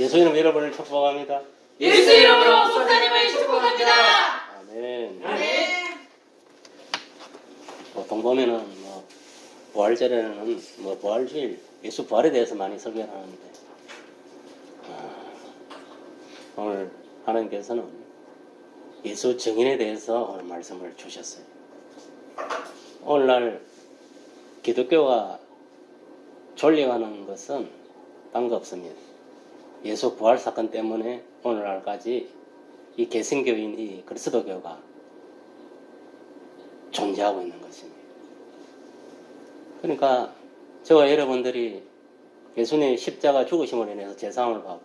예수 이름 여러분을 축복합니다. 예수 이름으로 목사님을 축복합니다. 아멘. 아멘. 보통 보면은 부활절에는 부활주일, 예수 부활에 대해서 많이 설교를 하는데 오늘 하나님께서는 예수 증인에 대해서 오늘 말씀을 주셨어요. 오늘날 기독교가 졸려가는 것은 딴 거 없습니다. 예수 부활 사건 때문에 오늘날까지 이 개신교인 이 그리스도교가 존재하고 있는 것입니다. 그러니까 저와 여러분들이 예수님의 십자가 죽으심으로 인해서 제사함을 받고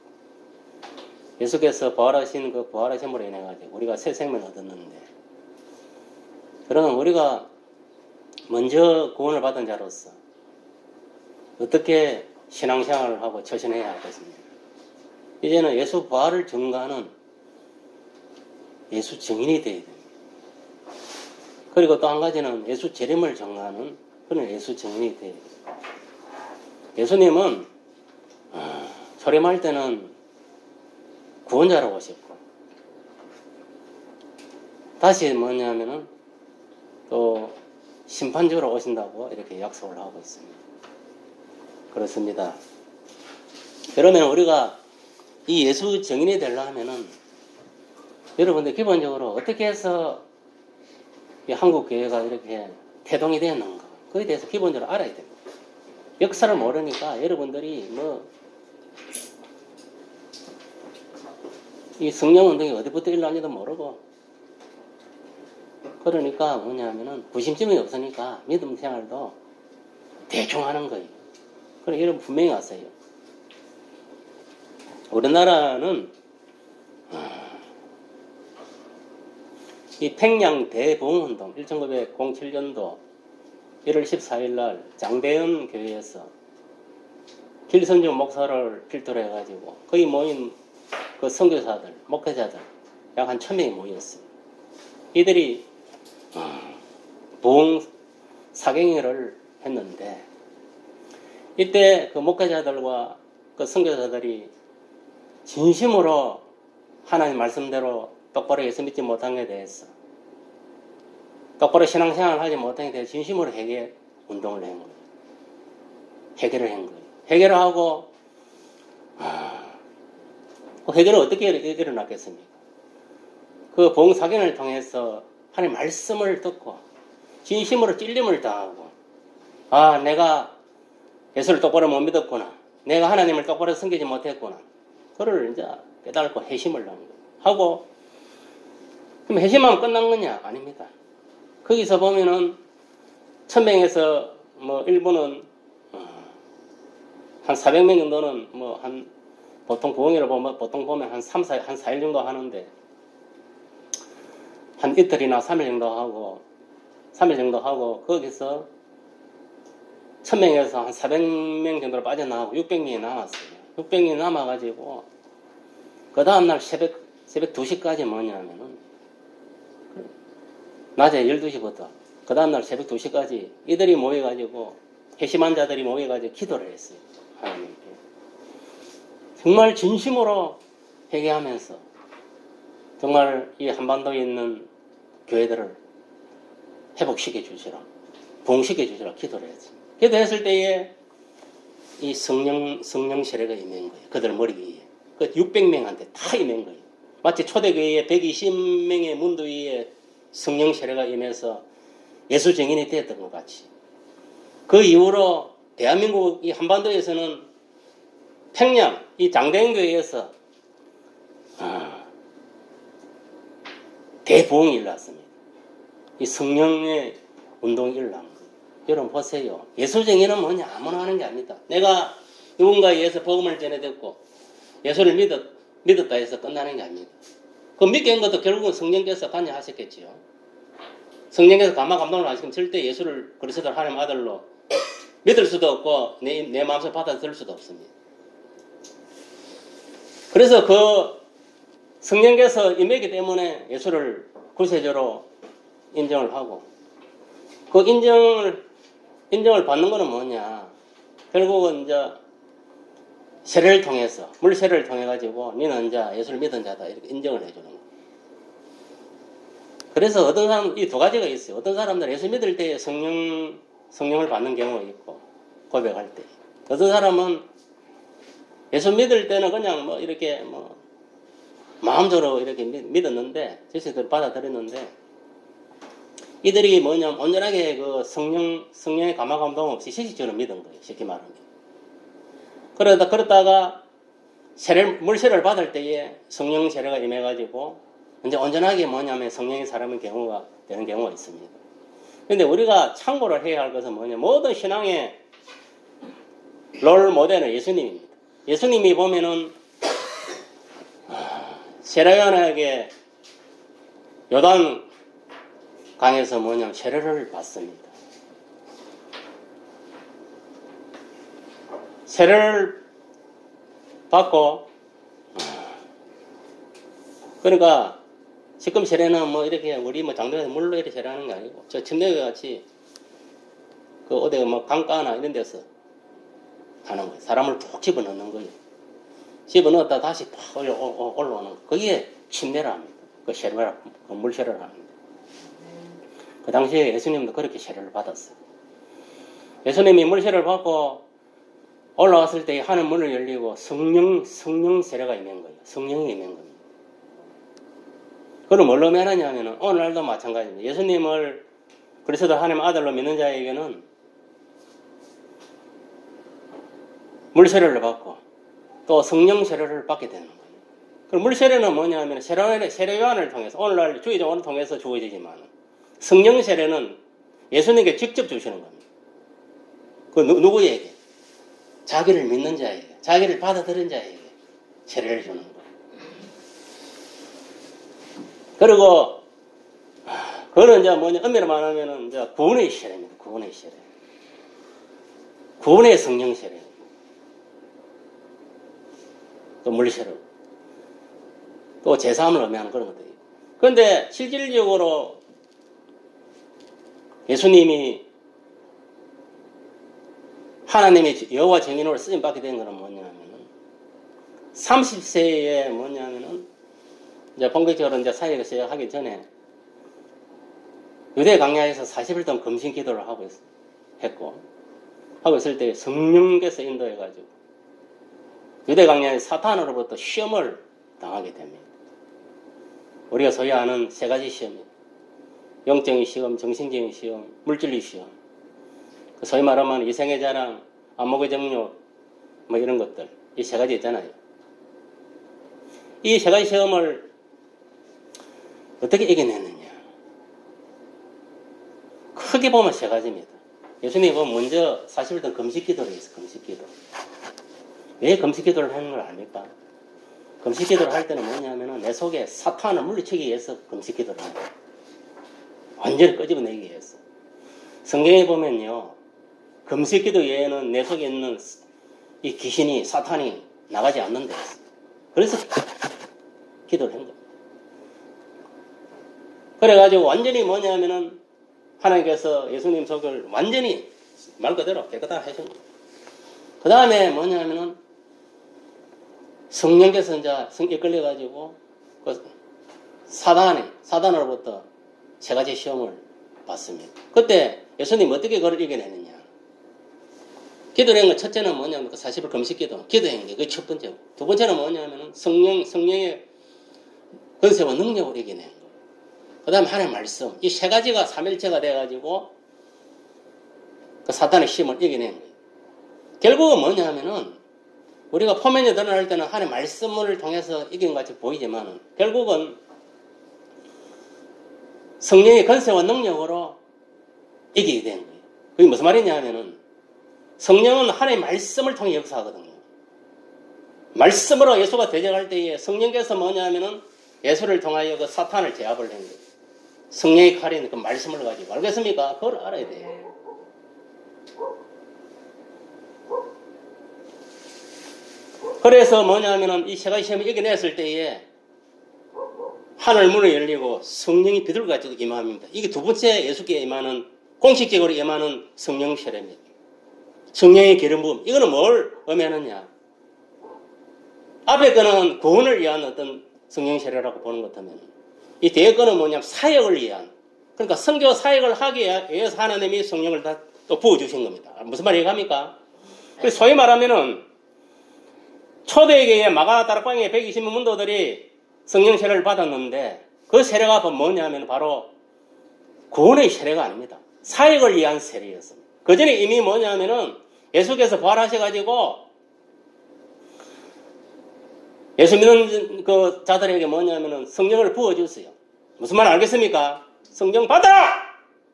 예수께서 부활하신 그 부활하심으로 인해 가지고 우리가 새 생명을 얻었는데, 그러면 우리가 먼저 구원을 받은 자로서 어떻게 신앙생활을 하고 처신해야 하겠습니까? 이제는 예수 부활을 증거하는 예수 증인이 되어야 됩니다. 그리고 또 한 가지는 예수 재림을 증거하는 그런 예수 증인이 되어야 됩니다. 예수님은 초림할 때는 구원자로 오셨고, 다시 뭐냐면은 또 심판주로 오신다고 이렇게 약속을 하고 있습니다. 그렇습니다. 그러면 우리가 이 예수 증인이 되려면은 여러분들 기본적으로 어떻게 해서 이 한국 교회가 이렇게 태동이 되었는가, 그에 대해서 기본적으로 알아야 됩니다. 역사를 모르니까 여러분들이 이 성령운동이 어디부터 일어났는지도 모르고, 그러니까 뭐냐면은 구심점이 없으니까 믿음 생활도 대충 하는 거예요. 그래, 여러분 분명히 아세요. 우리나라는 이 평양 대부흥운동 1907년도 1월 14일 날 장대현 교회에서 길선주 목사를 필두로 해가지고 거기 모인 그 선교사들, 목회자들 약 한 1000명이 모였어요. 이들이 부흥 사경회를 했는데, 이때 그 목회자들과 그 선교사들이 진심으로 하나님 말씀대로 똑바로 예수 믿지 못한 것에 대해서, 똑바로 신앙생활을 하지 못한 것에 대해서 진심으로 회개 운동을 한 거예요. 회개를 한 거예요. 회개를 하고 그 회개는 어떻게 일어났겠습니까? 그 봉사견을 통해서 하나님 말씀을 듣고 진심으로 찔림을 당하고, 내가 예수를 똑바로 못 믿었구나, 내가 하나님을 똑바로 섬기지 못했구나, 그걸 이제 깨달고 회심을 하고, 그럼 회심하면 끝난 거냐? 아닙니다. 거기서 보면은 1000명에서 일부는 한 400명 정도는 보통 부흥회를 보면 한 4일 정도 하는데, 한 이틀이나 3일 정도 하고 거기서 1000명에서 한 400명 정도로 빠져나가고 600명이 남았어요. 600명이 남아가지고 그 다음날 새벽 2시까지 뭐냐면은 낮에 12시부터 그 다음날 새벽 2시까지 이들이 모여가지고, 회심한 자들이 모여가지고 기도를 했어요. 하나님께 정말 진심으로 회개하면서 정말 이 한반도에 있는 교회들을 회복시켜 주시라, 부흥시켜 주시라 기도를 했습니다. 기도했을 때에 이 성령 세례가 임한 거예요. 그들 머리 위에. 그 600명한테 다 임한 거예요. 마치 초대교회에 120명의 문도 위에 성령 세례가 임해서 예수 증인이 되었던 것 같이, 그 이후로 대한민국 이 한반도에서는 평양 이 장대현 교회에서 대부흥이 일어났습니다. 이 성령의 운동이 일어난 거예요. 여러분 보세요. 예수 증인은 뭐냐? 아무나 하는 게 아닙니다. 내가 누군가에 의해서 복음을 전해듣고 예수를 믿었다 해서 끝나는 게 아닙니다. 그 믿게 한 것도 결국은 성령께서 관여하셨겠지요. 성령께서 감동을 하시면 절대 예수를 그리스도 하나님 아들로 믿을 수도 없고 내 마음속에 받아들일 수도 없습니다. 그래서 그 성령께서 임했기 때문에 예수를 구세주로 인정을 하고, 그 인정을 받는 거는 뭐냐? 결국은 이제 세례를 통해서, 물세례를 통해 가지고 너는 이제 예수를 믿은 자다 이렇게 인정을 해주는 거예요. 그래서 어떤 사람 이 두 가지가 있어요. 어떤 사람들은 예수 믿을 때 성령을 받는 경우가 있고 고백할 때, 어떤 사람은 예수 믿을 때는 그냥 뭐 이렇게 뭐 마음적으로 이렇게 믿었는데 제시대로 받아들였는데 이들이 뭐냐면 온전하게 그 성령의 감화감동 없이 실질적으로 믿은 거예요. 쉽게 말하면. 그러다가 물세례를 받을 때에 성령 세례가 임해가지고 이제 온전하게 뭐냐면 성령의 사람의 경우가 되는 경우가 있습니다. 근데 우리가 참고를 해야 할 것은 뭐냐, 모든 신앙의 롤 모델은 예수님입니다. 예수님이 보면은 세례요한에게 요단 강에서 뭐냐면 세례를 받습니다. 세례를 받고, 그러니까 지금 세례는 뭐 이렇게 우리 뭐 장도에서 물로 이렇게 세례하는 게 아니고 저 침례교 같이 그 어디 뭐 강가나 이런 데서 하는 거예요. 사람을 푹 집어넣는 거예요. 집어넣었다 다시 팍 올라오는 거. 그게 침례를 합니다. 그 세례를, 그 물세례를 합니다. 그 당시에 예수님도 그렇게 세례를 받았어요. 예수님이 물세례를 받고 올라왔을 때 하늘 문을 열리고 성령 세례가 임한 거예요. 성령이 임한 겁니다. 그걸 뭘로 면하냐면은 오늘날도 마찬가지입니다. 예수님을 그리스도 하나님 아들로 믿는 자에게는 물세례를 받고 또 성령 세례를 받게 되는 거예요. 그럼 물세례는 뭐냐면 세례요한을 통해서 오늘날 주의종을 통해서 주어지지만 성령 세례는 예수님께 직접 주시는 겁니다. 그 누구에게? 자기를 믿는 자에게, 자기를 받아들인 자에게 세례를 주는 거예요. 그리고 그거는 이제 뭐냐, 엄밀히 말하면은 이제 구원의 세례입니다. 구원의 세례, 구원의 성령 세례, 또 물세례, 또 제사함을 의미하는 그런 것들이에요. 그런데 실질적으로 예수님이 하나님의 여호와 증인으로 쓰임 받게 된 것은 뭐냐면은 30세에 뭐냐면은 이제 본격적으로 이제 사역을 시작하기 전에 유대 광야에서 40일 동안 금신 기도를 하고 있을 때 성령께서 인도해가지고 유대 광야의 사탄으로부터 시험을 당하게 됩니다. 우리가 소위 아는 세 가지 시험입니다. 영적인 시험, 정신적인 시험, 물질의 시험. 소위 말하면 이생의 자랑, 안목의 정욕, 뭐 이런 것들. 이 세 가지 있잖아요. 이 세 가지 시험을 어떻게 이겨냈느냐. 크게 보면 세 가지입니다. 예수님이 보면 먼저 40일 동안 금식기도를 했어요. 금식기도. 왜 금식기도를 하는 걸 압니까? 금식기도를 할 때는 뭐냐면은 내 속에 사탄을 물리치기 위해서 금식기도를 합니다. 완전히 끄집어내기 위해서. 성경에 보면요, 금식기도 외에는 내 속에 있는 이 귀신이, 사탄이 나가지 않는 데였어요. 그래서 기도를 한 겁니다. 그래가지고 완전히 뭐냐면은 하나님께서 예수님 속을 완전히 말 그대로 깨끗하게 해준 거예요. 그 다음에 뭐냐면은 성령께서 이제 성격에 끌려가지고 그 사단으로부터 세 가지 시험을 받습니다. 그때 예수님 어떻게 그걸 이겨내느냐. 기도를 한 건 첫째는 뭐냐면 그 40일 금식기도, 기도한 게 그게 첫 번째고, 두 번째는 뭐냐면은 성령의 권세와 능력을 이겨낸 거예요. 그 다음에 하나님의 말씀, 이 세 가지가 삼일체가 돼가지고 그 사탄의 시험을 이겨낸 거예요. 결국은 뭐냐면은 우리가 포면에 드러날 때는 하나님의 말씀을 통해서 이긴 것 같이 보이지만 결국은 성령의 권세와 능력으로 이기게 된 거예요. 그게 무슨 말이냐면은 성령은 하나님의 말씀을 통해 역사하거든요. 말씀으로 예수가 대적할 때에 성령께서 뭐냐면은 예수를 통하여 그 사탄을 제압을 한 거예요. 성령의 칼인 그 말씀을 가지고. 알겠습니까? 그걸 알아야 돼요. 그래서 뭐냐면은 이 세 가지 시험을 이겨냈을 때에 하늘 문이 열리고 성령이 비둘기같이 임합니다. 이게 두 번째 예수께 임하는, 공식적으로 임하는 성령 세례입니다. 성령의 기름 부음. 이거는 뭘 의미하느냐? 앞에 거는 구원을 위한 어떤 성령 세례라고 보는 것 같으면 이 뒤에 거는 뭐냐면 사역을 위한, 그러니까 선교 사역을 하기 위해서 하나님이 성령을 다 또 부어주신 겁니다. 무슨 말이 이해갑니까? 소위 말하면은 초대교회 마가 다락방에 120명 문도들이 성령 세례를 받았는데 그 세례가 뭐냐면 바로 구원의 세례가 아닙니다. 사역을 위한 세례였습니다. 그 전에 이미 뭐냐면은 예수께서 부활하셔가지고 예수 믿는 그 자들에게 뭐냐면은 성령을 부어주세요. 무슨 말 알겠습니까? 성령 받아라!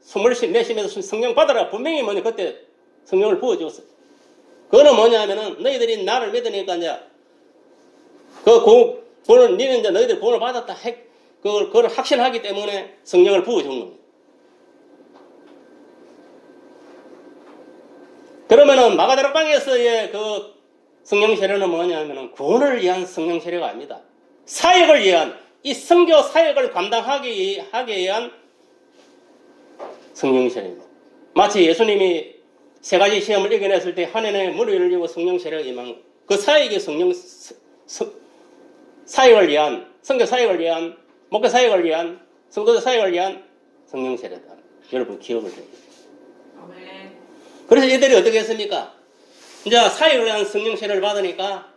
숨을 내쉬면서 성령 받아라! 분명히 뭐냐 그때 성령을 부어줬어요. 그거는 뭐냐면은 너희들이 나를 믿으니까 이제 구원을, 니는 이제 너희들 구원을 받았다. 그걸 확신하기 때문에 성령을 부어준 겁니다. 그러면은 마가다락방에서의 그 성령 세례는 뭐냐면은 구원을 위한 성령 세례가 아닙니다. 사역을 위한, 이 선교 사역을 감당하기 위한 성령 세례입니다. 마치 예수님이 세 가지 시험을 이겨냈을 때 하늘에 문을 열리고 성령 세례가 임한 그 사역이 사역을 위한, 선교 사역을 위한, 목회 사역을 위한, 성도자 사역을 위한 성령 세례다. 여러분 기억을 해요. 아멘. 그래서 이들이 어떻게 했습니까? 이제 사역을 위한 성령 세례를 받으니까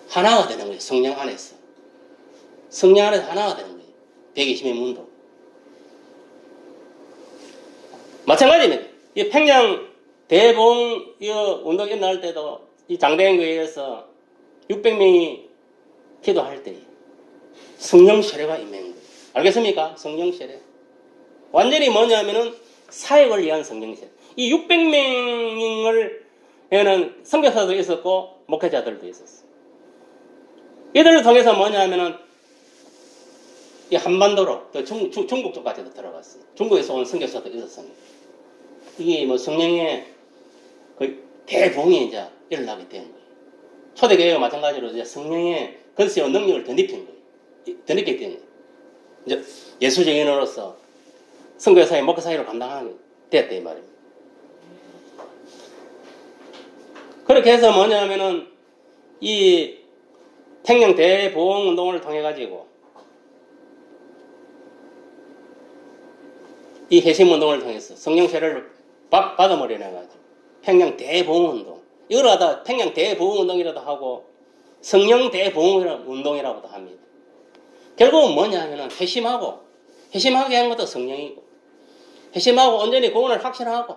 하나가 되는 거예요. 성령 안에서. 성령 안에서 하나가 되는 거예요. 120의 문도. 마찬가지입니다. 이 평양 대봉 운동 일어날 때도 이 장대행교회에서 600명이 기도할 때 성령 세례가 임한 거예요. 알겠습니까? 성령 세례. 완전히 뭐냐면은 사역을 위한 성령 세례. 이 600명을 선교사도 있었고 목회자들도 있었어요. 이들을 통해서 뭐냐면은 이 한반도로 또 중국 쪽까지도 들어갔어요. 중국에서 온 선교사도 있었습니다. 이게 뭐 성령의 그 대봉이 이제 일어나게 된 거예요. 초대교회와 마찬가지로 이제 성령의 권세와 능력을 덧입힌 거예요. 덧입게 된 거예요. 이제 예수적인으로서 선교사의 목회사역을 감당하게 됐다 이 말입니다. 그렇게 해서 뭐냐면은 이 평양 대보험 운동을 통해 가지고 이 회심 운동을 통해서 성령 세례를 받아버려 가지고 평양 대보험 운동, 이걸 하다 평양 대보험 운동이라도 하고 성령 대보험 운동이라고도 합니다. 결국은 뭐냐면은 회심하게 한 것도 성령이고, 회심하고 온전히 구원을 확신하고,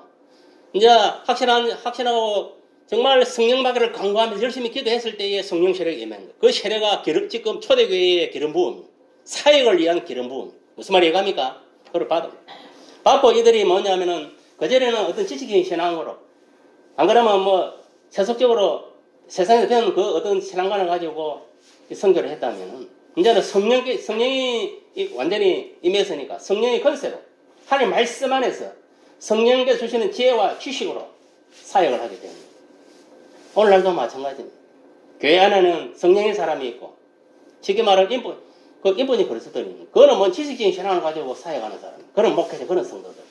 이제 확신하고 정말 성령 받기를 간구하면서 열심히 기도했을 때에 성령 세례가 임한 거예요. 그 세례가 지금 초대교회의 기름 부음, 사역을 위한 기름 부음. 무슨 말이 이해갑니까? 그걸 받고 이들이 뭐냐면은 그전에는 어떤 지식적인 신앙으로, 안 그러면 뭐 세속적으로 세상에서 배운 그 어떤 신앙관을 가지고 선교를 했다면은 이제는 성령이 완전히 임했으니까 성령의 권세로 하나님 말씀 안에서 성령께서 주시는 지혜와 지식으로 사역을 하게 됩니다. 오늘날도 마찬가지입니다. 교회 안에는 성령의 사람이 있고, 쉽게 말하면 인본이 그리스도인입니다. 그거는 뭔 지식적인 신앙을 가지고 사역하는 사람, 그런 목회자, 그런 성도들.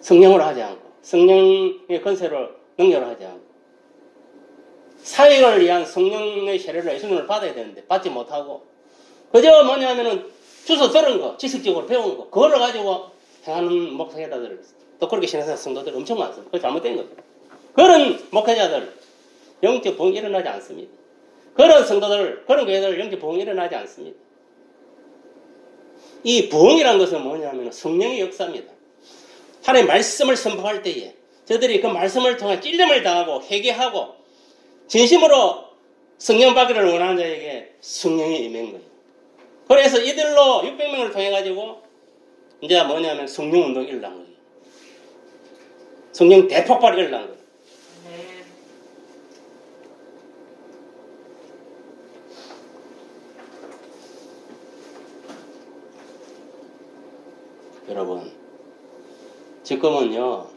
성령으로 하지 않고, 성령의 권세로 능력을 하지 않고, 사역을 위한 성령의 세례를 예수님을 받아야 되는데 받지 못하고, 그저 뭐냐면은 주워 들은 거, 지식적으로 배운 거, 그거를 가지고 행하는 목회자들, 또 그렇게 신앙생 성도들 엄청 많습니다. 그거 잘못된 거죠. 그런 목회자들 영적 부흥이 일어나지 않습니다. 그런 성도들, 그런 교회들 영적 부흥이 일어나지 않습니다. 이 부흥이라는 것은 뭐냐면 성령의 역사입니다. 하나님의 말씀을 선포할 때에 저들이 그 말씀을 통해 찔림을 당하고 회개하고 진심으로 성령 받기를 원하는 자에게 성령이 임한 거예요. 그래서 이들로 600명을 통해 가지고 이제 뭐냐면 성령 운동이 일어난 거예요. 성령 대폭발이 일어난 거예요. 여러분, 지금은요,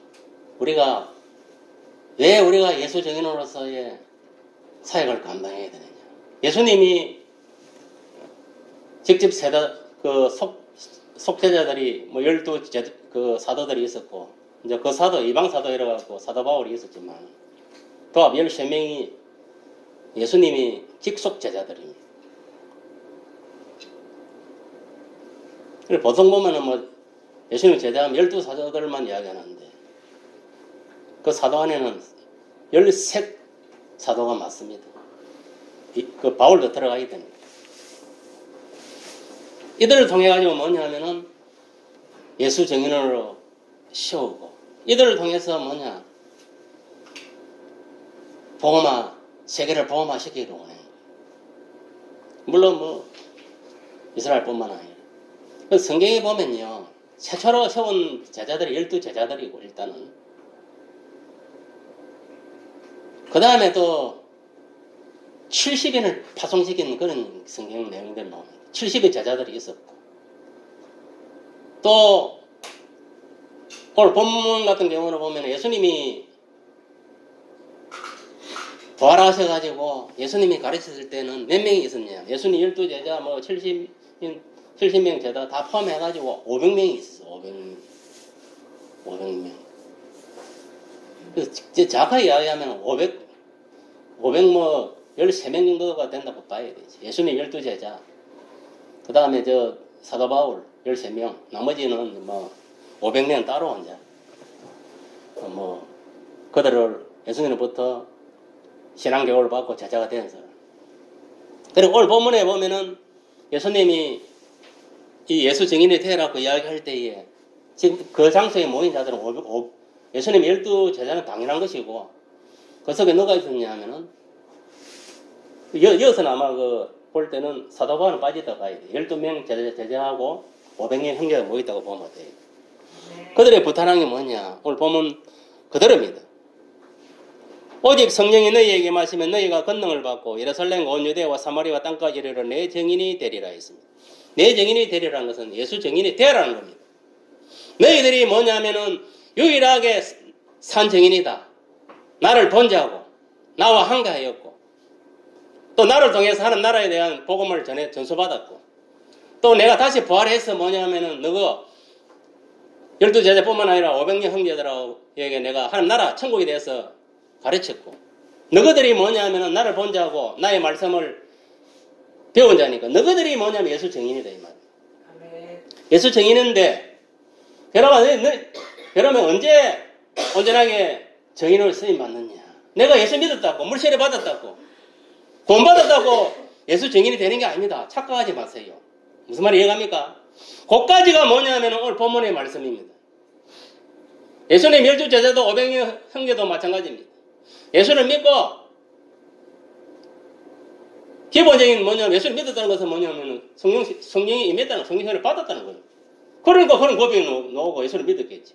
왜 우리가 예수 증인으로서의 사역을 감당해야 되느냐. 예수님이 직접 속죄자들이 뭐 12 그 사도들이 있었고, 이제 그 사도, 이방 사도 이래갖고 사도 바울이 있었지만, 또 13명이 예수님이 직속 제자들입니다. 보통 보면은 뭐 예수님 제자하면 12사도들만 이야기하는데 그 사도 안에는 13 사도가 맞습니다. 그 바울도 들어가게 됩니다. 이들을 통해 가지고 뭐냐면은 예수 증인으로 세우고 이들을 통해서 뭐냐 세계를 복음화 시키기로 원해요. 물론 뭐 이스라엘뿐만 아니라 그 성경에 보면요 최초로 세운 제자들이 12제자들이고 일단은 그 다음에 또 70인을 파송시키는 그런 성경 내용들 나옵니다. 70의 제자들이 있었고 또 오늘 본문 같은 경우는 보면 예수님이 부활하셔가지고 예수님이 가르쳤을 때는 몇 명이 있었냐? 예수님 12제자 뭐 70명 제자 다 포함해가지고 500명이 있었어. 500명. 그래서 정확하게 이야기하면 500 뭐 13명 정도가 된다고 봐야 되지. 예수님 12제자. 그 다음에 사도 바울 13명. 나머지는 뭐 500명 따로 이제 뭐 그들을 예수님으로부터 신앙교육을 받고 제자가 된 사람. 그리고 오늘 본문에 보면은 예수님이 이 예수 증인이 되라고 이야기할 때에 지금 그 장소에 모인 자들은 예수님 12제자는 당연한 것이고 그 속에 누가 있었냐 하면은 여기서는 아마 볼 때는 사도 바울은 빠지다 가야 돼. 12명 제자하고 500명 형제가 모였다고 보면 돼요. 그들의 부탁한 게 뭐냐? 오늘 보면 그대로입니다. 오직 성령이 너희에게 마시면 너희가 권능을 받고 예루살렘 온 유대와 사마리아 땅까지 이르러 내 증인이 되리라 했습니다. 내 증인이 되리라는 것은 예수 증인이 되라는 겁니다. 너희들이 뭐냐면은 유일하게 산 증인이다. 나를 본 자고 나와 한가하였고 또 나를 통해서 하는 나라에 대한 복음을 전수받았고 또 내가 다시 부활해서 뭐냐면은 너가 12제자뿐만 아니라 500명 형제들에게 내가 하는 나라 천국에 대해서 가르쳤고 너희들이 뭐냐면은 나를 본 자고 나의 말씀을 배운 자니까 너희들이 뭐냐면 예수 증인이다 이 말이야. 예수 증인인데 여러분 언제 온전하게 증인으로 쓰임 받느냐? 내가 예수 믿었다고 물세례 받았다고 돈 받았다고 예수 증인이 되는 게 아닙니다. 착각하지 마세요. 무슨 말이 이해갑니까? 그까지가 뭐냐면 오늘 본문의 말씀입니다. 예수님 12제자도 500명 형제도 마찬가지입니다. 예수를 믿고 기본적인 뭐냐면 예수를 믿었다는 것은 뭐냐면 성령이 임했다는 성령을 받았다는 거예요. 그러니까 그런 고백이 나오고 예수를 믿었겠지.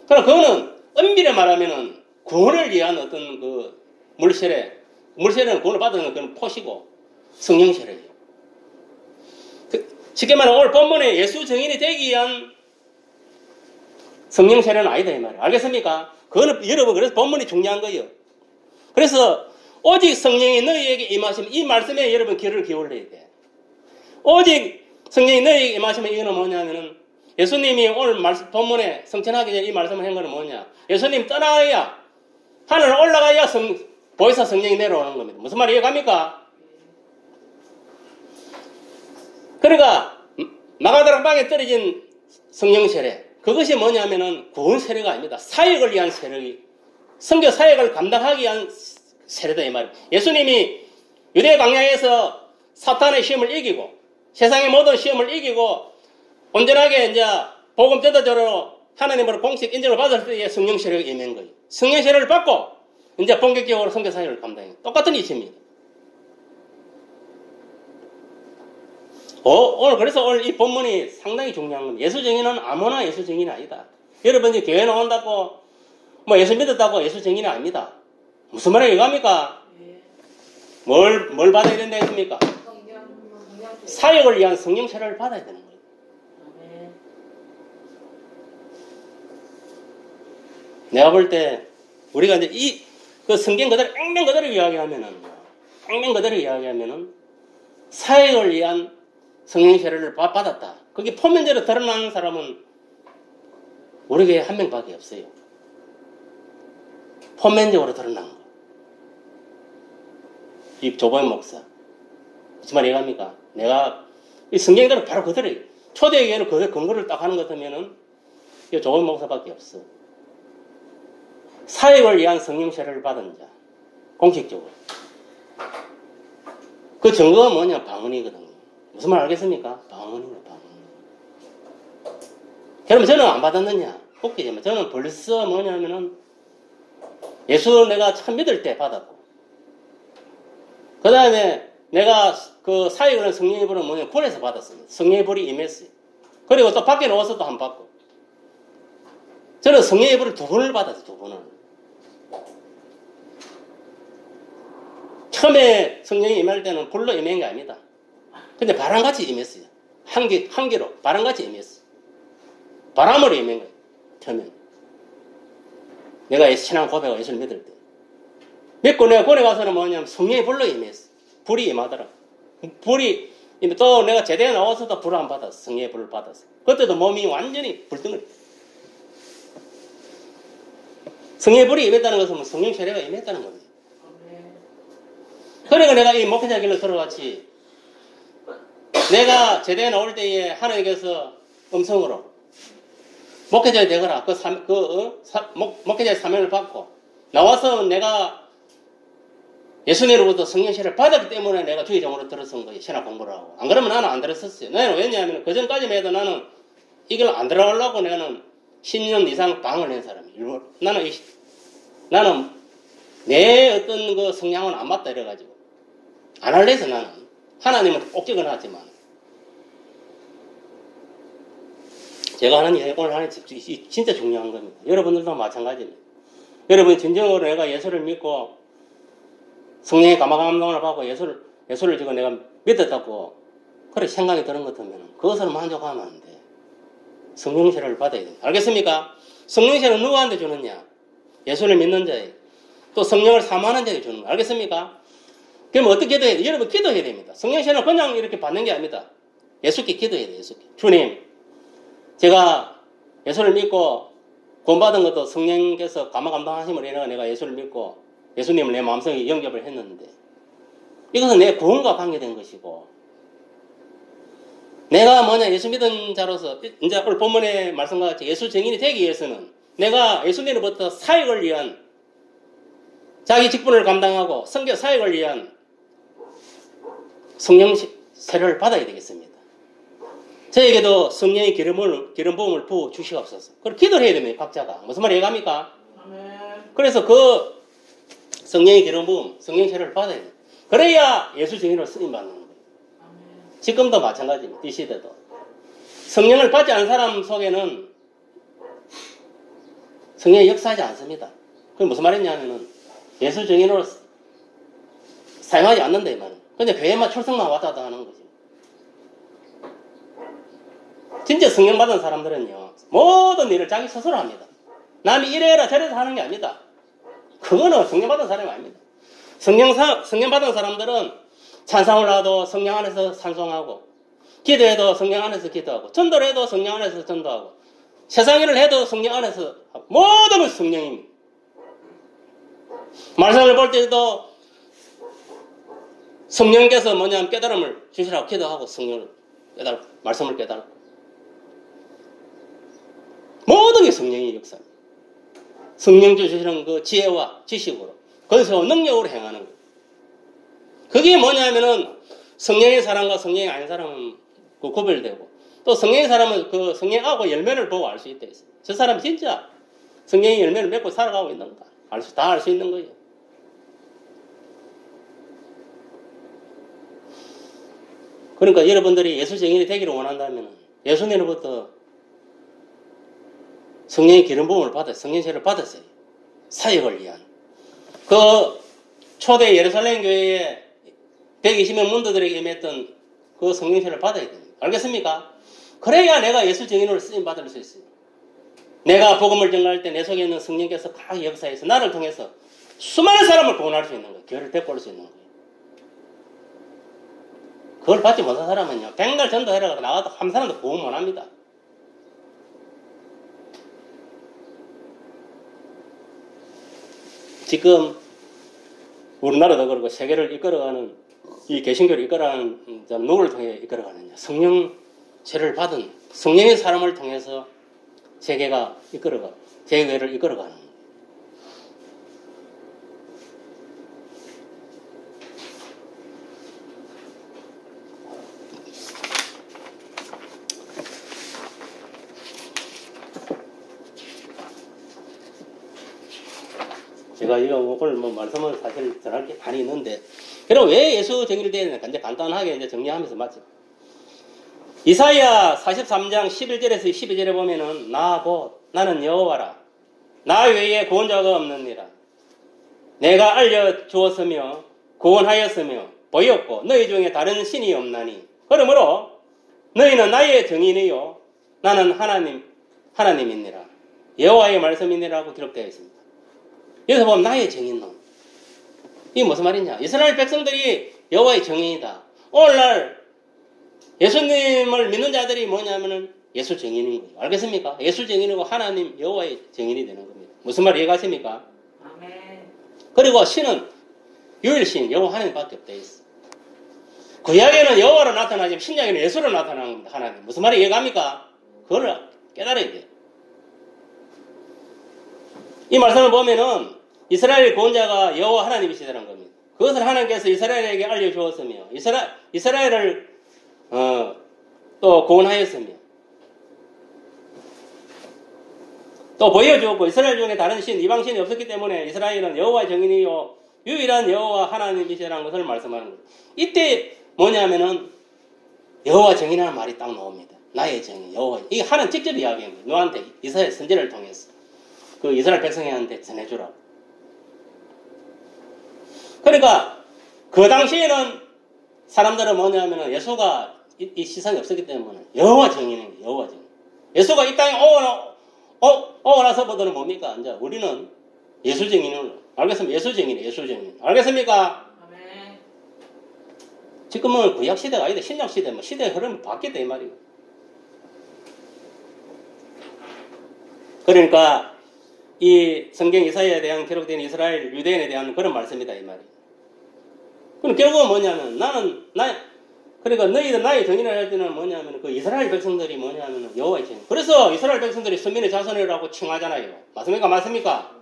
그러나 그거는 엄밀히 말하면은 구원을 위한 어떤 그 물세례는 구원을 받는 그런 포시고 성령 세례예요. 쉽게 말하면 오늘 본문에 예수 증인이 되기 위한 성령 세례는 아니다 이 말이에요. 알겠습니까? 그거는 여러분 그래서 본문이 중요한 거예요. 그래서 오직 성령이 너희에게 임하시면 이 말씀에 여러분 귀를 기울여야 돼. 오직 성령이 너희에게 임하시면 이거는 뭐냐면은 예수님이 오늘 본문에 성천하기 전에 이 말씀을 한 거는 뭐냐? 예수님 떠나야 하늘 올라가야 보혜사 성령이 내려오는 겁니다. 무슨 말이 이해갑니까? 그러니까 마가다락 방에 떨어진 성령 세례 그것이 뭐냐면은 구원 세례가 아닙니다. 사역을 위한 세례, 선교 사역을 감당하기 위한 세례다 이 말이에요. 예수님이 유대 광야에서 사탄의 시험을 이기고 세상의 모든 시험을 이기고 온전하게 이제 복음 전도자로 하나님으로 공식 인정을 받았을 때에 성령 세례가 임한 거예요. 성령 세례를 받고 이제 본격적으로 선교 사역을 감당해요. 똑같은 이치입니다. 오늘 이 본문이 상당히 중요한 겁니다. 예수 증인은 아무나 예수 증인이 아니다. 여러분이 교회 나온다고, 예수 믿었다고 예수 증인이 아닙니다. 무슨 말이에요, 이거합니까? 뭘 받아야 된다 했습니까? 사역을 위한 성령 세례를 받아야 되는 거예요. 내가 볼 때, 우리가 이제 그 성경 그대로, 앵맹 그대로 이야기하면은, 사역을 위한 성령 세례를 받았다. 그게 표면적으로 드러나는 사람은 우리 교회에 한 명밖에 없어요. 표면적으로 드러난 거. 이 조보영 목사. 무슨 말 이해갑니까? 내가 이 성경대로 바로 그대로 초대교회는 그 근거를 딱 하는 것 같으면은 이 조보영 목사밖에 없어. 사역을 위한 성령 세례를 받은 자. 공식적으로. 그 증거가 뭐냐? 방언이거든요. 무슨 말 알겠습니까? 방언이에요, 방언. 그러면 저는 안 받았느냐? 웃기지만 저는 벌써 뭐냐면은 예수 내가 참 믿을 때 받았고, 그 다음에 내가 그 사역을 한 성령의 불은 뭐냐? 굴에서 받았습니다. 성령의 불이 임했어요. 그리고 또 밖에 나와서도 한 번 받고. 저는 성령의 불을 2번을 받았어요, 2번을. 처음에 성령이 임할 때는 불로 임한 게 아닙니다. 근데 바람같이 임했어요. 한기로 바람같이 임했어요. 바람으로 임한 거예요. 처음에. 내가 신앙 고백하고 예수를 믿을 때. 믿고 내가 굴에 가서는 뭐냐면 성령의 불로 임했어. 불이 임하더라. 불이, 또 내가 제대에 나와서도 불을 안 받았어. 성령의 불을 받았어. 그때도 몸이 완전히 불덩어리. 성령의 불이 임했다는 것은 성령 세례가 임했다는 겁니다. 그러니까 내가 이 목회자 길로 들어갔지. 내가 제대에 나올 때에 하나님께서 음성으로 목회자가 되거라. 목회자의 사명을 받고 나와서 내가 예수님으로부터 성령 세례를 받았기 때문에 내가 주의종으로 들어선 거예요. 신학 공부를 하고. 안 그러면 나는 안 들었었어요. 나는 왜냐하면 그 전까지만 해도 나는 이걸 안 들어가려고 나는 10년 이상 방을 낸 사람이에요. 나는 내 어떤 그 성향은 안 맞다 이래가지고 안 할래 해서 나는 하나님은 꼭 찍어놨지만 제가 오늘 하는 진짜 중요한 겁니다. 여러분들도 마찬가지입니다. 여러분이 진정으로 내가 예수를 믿고 성령의 감화감동을 받고 예수를 지금 내가 믿었다고 그렇게 생각이 드는 것 같으면 그것을 만족하면 안 돼. 성령 세례를 받아야 돼. 알겠습니까? 성령 세례는 누구한테 주느냐? 예수를 믿는 자에게. 또 성령을 사모하는 자에게 주는 거예요. 알겠습니까? 그럼 어떻게 기도해야 돼? 여러분 기도해야 됩니다. 성령 세례는 그냥 이렇게 받는 게 아닙니다. 예수께 기도해야 돼. 예수께. 주님, 제가 예수를 믿고 구원받은 것도 성령께서 감화감동하심으로 인해 내가 예수를 믿고 예수님을 내 마음속에 영접을 했는데 이것은 내 구원과 관계된 것이고 내가 뭐냐 예수 믿은 자로서 이제 오늘 본문의 말씀과 같이 예수 증인이 되기 위해서는 내가 예수님으로부터 사역을 위한 자기 직분을 감당하고 선교 사역을 위한 성령 세례를 받아야 되겠습니다. 저에게도 성령의 기름 부음을 부어 주시옵소서. 그걸 기도를 해야 됩니다. 각자가. 무슨 말이 이해갑니까? 그래서 그 성령의 기름 부음, 성령 세례를 받아야 돼요. 그래야 예수 증인으로 쓰임 받는 거예요. 지금도 마찬가지입니다. 이 시대도. 성령을 받지 않은 사람 속에는 성령이 역사하지 않습니다. 그게 무슨 말이냐면은 예수 증인으로 사용하지 않는다 이 말은. 근데 교회만 출석만 왔다 갔다 하는 거지. 진짜 성령 받은 사람들은요 모든 일을 자기 스스로 합니다. 남이 이래라 저래라 하는 게 아닙니다. 그거는 성령 받은 사람이 아닙니다. 성령 받은 사람들은 찬송을 해도 성령 안에서 찬송하고 기도해도 성령 안에서 기도하고 전도를 해도 성령 안에서 전도하고 세상 일을 해도 성령 안에서 모든 것이 성령입니다. 말씀을 볼 때도 성령께서 뭐냐면 깨달음을 주시라고 기도하고 성령을 깨달고 말씀을 깨달고 모든 게 성령의 역사입니다. 성령 주시는 그 지혜와 지식으로 거기서 능력으로 행하는 거예요. 그게 뭐냐면은 성령의 사람과 성령이 아닌 사람은 그 구별되고 또 성령의 사람은 그 성령하고 열매를 보고 알 수 있다 했어요. 저 사람이 진짜 성령의 열매를 맺고 살아가고 있는가 다 알 수 있는 거예요. 그러니까 여러분들이 예수 증인이 되기를 원한다면 예수님으로부터 성령의 기름 부음을 받아 성령 세례를 받았어요. 사역을 위한. 그 초대 예루살렘 교회에 120명 문도들에게 임했던 그 성령 세례를 받아야 됩니다. 알겠습니까? 그래야 내가 예수 증인으로 쓰임 받을 수 있어요. 내가 복음을 전할 때 내 속에 있는 성령께서 각 역사에서 나를 통해서 수많은 사람을 구원할 수 있는 거예요. 교회를 데리고 올 수 있는 거예요. 그걸 받지 못한 사람은요, 백날 전도해라 나가도 한 사람도 구원 못 합니다. 지금 우리나라도 그렇고 세계를 이끌어가는 이 개신교를 이끌어가는 누구를 통해 이끌어가느냐? 성령체를 받은 성령의 사람을 통해서 세계가 세계를 이끌어가는 거예요. 제가 오늘 말씀은 사실 전할 게 많이 있는데, 그럼 왜 예수 정의를 되느냐? 이제 간단하게 이제 정리하면서 맞죠. 이사야 43장 11절에서 12절에 보면은 나 곧 나는 여호와라. 나 외에 구원자가 없느니라. 내가 알려주었으며 구원하였으며 보였고 너희 중에 다른 신이 없나니. 그러므로 너희는 나의 증인이요 나는 하나님이니라. 여호와의 말씀이니라고 기록되어 있습니다. 여기서 보면 나의 증인론. 이게 무슨 말이냐? 이스라엘 백성들이 여호와의 증인이다. 오늘날 예수님을 믿는 자들이 뭐냐면은 예수 증인인 거예요. 알겠습니까? 예수 증인이고 하나님 여호와의 증인이 되는 겁니다. 무슨 말 이해가십니까? 아멘. 그리고 신은 유일신 여호와 하나님밖에 없다 있어. 구약에는 여호와로 나타나지만 신약에는 예수로 나타나는 겁니다. 하나님. 무슨 말이 이해갑니까? 그걸 깨달아야 돼요. 이 말씀을 보면은 이스라엘 구원자가 여호와 하나님이시라는 겁니다. 그것을 하나님께서 이스라엘에게 알려주었으며 이스라엘을 또 구원하였으며 또 보여주었고 이스라엘 중에 다른 신, 이방신이 없었기 때문에 이스라엘은 여호와의 증인이요 유일한 여호와 하나님이시라는 것을 말씀하는 거예요. 이때 뭐냐면은 여호와 증인이라는 말이 딱 나옵니다. 나의 증인, 여호와. 이게 하나님 직접 이야기합니다. 너한테 이스라엘 선지자를 통해서 그 이스라엘 백성한테 전해주라고. 그러니까 그 당시에는 사람들은 뭐냐면은 예수가 이 시상이 없었기 때문에 여호와 증인인 거예요. 여호와 증인. 예수가 이 땅에 오고 나서부터는 뭡니까? 이제 우리는 예수 증인으로. 알겠습니까? 예수 증인이에요. 예수 증인. 알겠습니까? 아멘. 지금은 구약 시대가 아니다. 신약 시대, 시대의 흐름이 바뀌었다 이 말이에요. 그러니까 이 성경 이사야에 대한 기록된 이스라엘 유대인에 대한 그런 말씀이다 이 말이에요. 그럼 결국은 뭐냐면 그러니까 너희들 나의 정인을 할 때는 뭐냐면 그 이스라엘 백성들이 뭐냐면 여호와의 증인. 그래서 이스라엘 백성들이 선민의 자손이라고 칭하잖아요. 맞습니까? 맞습니까?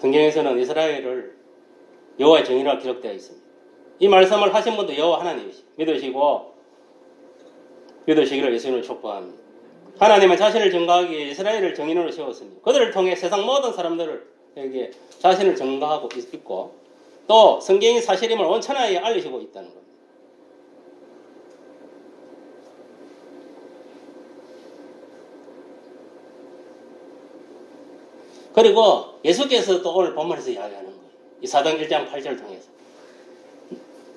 성경에서는 이스라엘을 여호와의 증인이라고 기록되어 있습니다. 이 말씀을 하신 분도 여호와 하나님이시고 믿으시기를 예수님을 촉구합니다. 하나님은 자신을 증거하기 위해 이스라엘을 증인으로 세웠습니다. 그들을 통해 세상 모든 사람들에게 자신을 증거하고 있고 또 성경이 사실임을 온 천하에 알리시고 있다는 겁니다. 그리고 예수께서 또 오늘 본문에서 이야기하는 거예요. 이 사도행 1장 8절을 통해서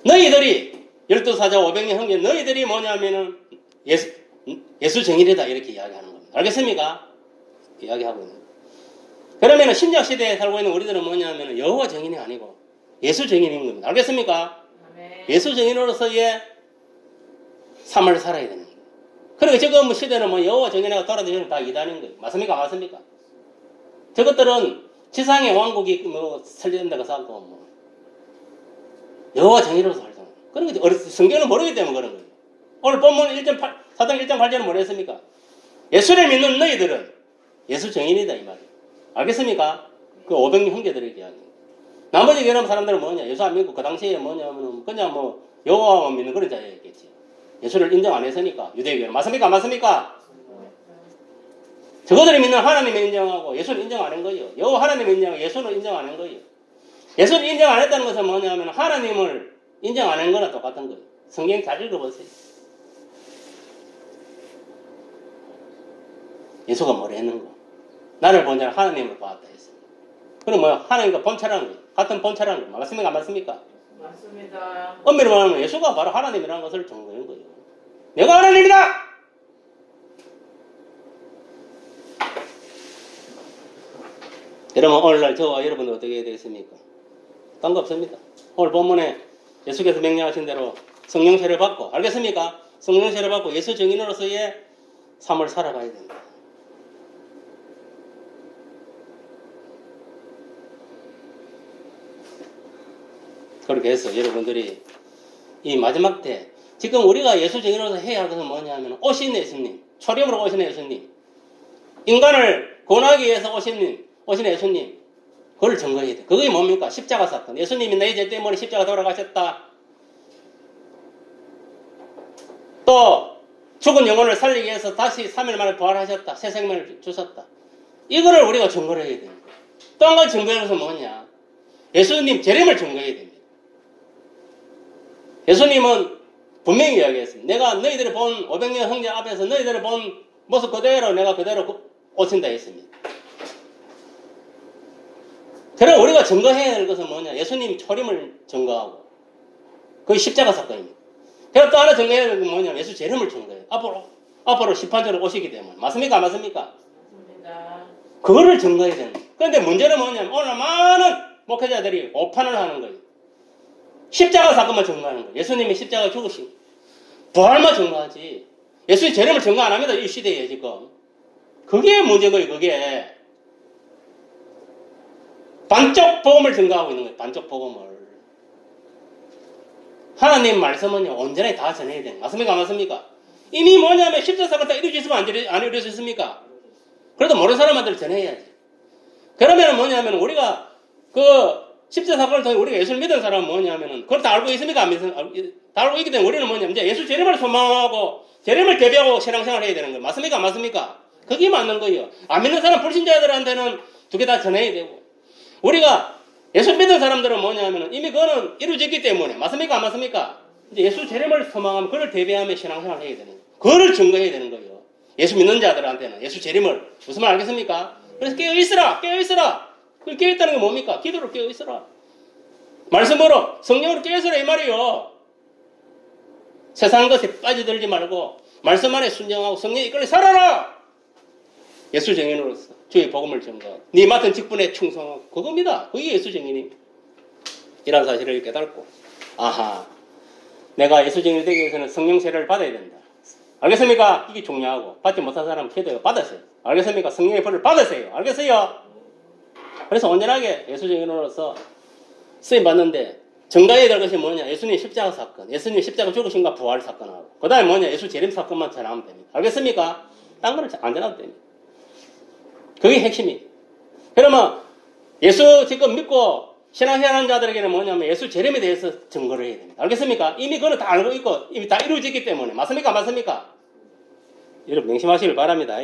너희들이 12사자 500년 형제 너희들이 뭐냐면은 예수 증인이다 이렇게 이야기하는 겁니다. 알겠습니까? 이야기하고 있는 거예요. 그러면은 신약 시대에 살고 있는 우리들은 뭐냐면은 여호와 증인이 아니고 예수 증인인 겁니다. 알겠습니까? 아멘. 예수 증인으로서의 삶을 살아야 되는 거예요. 그리고 지금 시대는 여호와 증인하고 돌아다니는 다 이단인 거예요. 맞습니까? 맞습니까? 저것들은 지상의 왕국이 설립된 데가 쌓고 여호와 증인으로서 활동. 그러니까 성경을 모르기 때문에 그런 거예요. 오늘 본문 4장 1장 8절은 뭐랬습니까? 예수를 믿는 너희들은 예수 증인이다 이 말이에요. 알겠습니까? 그 500년 형제들에게 이야기. 나머지 여러 사람들은 뭐냐? 예수 안 믿고 그 당시에 뭐냐면 그냥 여호와만 믿는 그런 자였겠지. 예수를 인정 안 했으니까 유대교는 맞습니까? 맞습니까? 저거들이 믿는 하나님을 인정하고 예수를 인정 안 한 거예요. 여호와 하나님을 인정하고 예수를 인정 안 한 거예요. 예수를 인정 안 했다는 것은 뭐냐면 하나님을 인정 안 한 거나 똑같은 거예요. 성경 잘 읽어보세요. 예수가 뭐라 했는가? 나를 본 자는 하나님을 보았다 했어요. 그럼 하나님과 본체라는 거예요. 같은 본체라는 거예요. 맞습니까? 맞습니까? 맞습니다. 엄밀히 말하면 예수가 바로 하나님이라는 것을 증거한 거예요. 내가 하나님이다! 그러면 오늘날 저와 여러분은 어떻게 되겠습니까? 딴 거 없습니다. 오늘 본문에 예수께서 명령하신 대로 성령세를 받고, 알겠습니까? 성령세를 받고 예수 증인으로서의 삶을 살아가야 됩니다. 그렇게 해서 여러분들이 이 마지막 때 지금 우리가 예수 증인으로서 해야 할 것은 뭐냐면 오신 예수님, 초림으로 오신 예수님, 인간을 구원하기 위해서 오신 예수님, 그걸 증거해야 돼. 그게 뭡니까? 십자가 사건. 예수님이 내 죄 때문에 십자가 돌아가셨다. 또 죽은 영혼을 살리기 위해서 다시 3일 만에 부활하셨다. 새 생명을 주셨다. 이거를 우리가 증거를 해야 됩니다. 또 한 가지 증거해야 할 것은 뭐냐? 예수님 재림을 증거해야 됩니다. 예수님은 분명히 이야기했습니다. 내가 너희들이 본 500년 형제 앞에서 너희들이 본 모습 그대로 내가 그대로 오신다 했습니다. 그럼 우리가 증거해야 할 것은 뭐냐? 예수님 초림을 증거하고 그게 십자가 사건입니다. 그리고 또 하나 증거해야 할 것은 뭐냐? 예수 재림을 증거해요. 앞으로 심판자로 오시기 때문에. 맞습니까? 안 맞습니까? 맞습니다. 그거를 증거해야 되는 거예요. 그런데 문제는 뭐냐면 오늘 많은 목회자들이 오판을 하는 거예요. 십자가 사건만 증거하는 거예요. 예수님이 십자가 죽으신 부활만 증거하지. 예수님 재림을 증거 안 합니다. 이 시대에 지금. 그게 문제인 거예요. 그게. 반쪽 복음을 증거하고 있는 거예요. 반쪽 복음을. 하나님 말씀은요. 온전히 다 전해야 돼요. 맞습니까? 안 맞습니까? 이미 뭐냐면 십자가 사건 다 이루어졌으면 안 이루어졌습니까? 그래도 모르는 사람한테 전해야지. 그러면 뭐냐면 우리가 그 십자가 사건을 통해 우리가 예수를 믿은 사람은 뭐냐면은 그걸 다 알고 있습니까? 안 믿습니까? 다 알고 있기 때문에 우리는 뭐냐면 이제 예수 재림을 소망하고 재림을 대비하고 신앙생활을 해야 되는 거예요. 맞습니까? 안 맞습니까? 그게 맞는 거예요. 안 믿는 사람 불신자들한테는 두 개 다 전해야 되고 우리가 예수 믿는 사람들은 뭐냐면은 이미 그거는 이루어졌기 때문에 맞습니까? 안 맞습니까? 이제 예수 재림을 소망하면 그걸 대비하며 신앙생활을 해야 되는 거예요. 그거를 증거해야 되는 거예요. 예수 믿는 자들한테는 예수 재림을 무슨 말 알겠습니까? 그래서 깨어있으라! 깨어있으라! 그 깨어있다는 게 뭡니까? 기도로 깨어있으라. 말씀으로 성령으로 깨어있으라 이 말이요. 세상 것에 빠져들지 말고 말씀 안에 순종하고 성령에 이끌려 살아라. 예수 증인으로서 주의 복음을 전가하고 네 맡은 직분에 충성하고 그겁니다. 그게 예수 증인입니다. 이런 사실을 깨닫고 아하 내가 예수 증인이 되기 위해서는 성령 세례를 받아야 된다. 알겠습니까? 이게 중요하고 받지 못한 사람은 기도해 받으세요. 알겠습니까? 성령의 벌을 받으세요. 알겠어요? 그래서 온전하게 예수 증인으로서 쓰임 받는데 증가해야 될 것이 뭐냐? 예수님 십자가 사건, 예수님 십자가 죽으신가 부활 사건하고 그 다음에 뭐냐? 예수 재림 사건만 전하면 됩니다. 알겠습니까? 딴 거는 안 전하도 됩니다. 그게 핵심이. 그러면 예수 지금 믿고 신앙생활하는 자들에게는 뭐냐면 예수 재림에 대해서 증거를 해야 됩니다. 알겠습니까? 이미 그거는 다 알고 있고 이미 다 이루어졌기 때문에 맞습니까? 맞습니까? 여러분 명심하시길 바랍니다.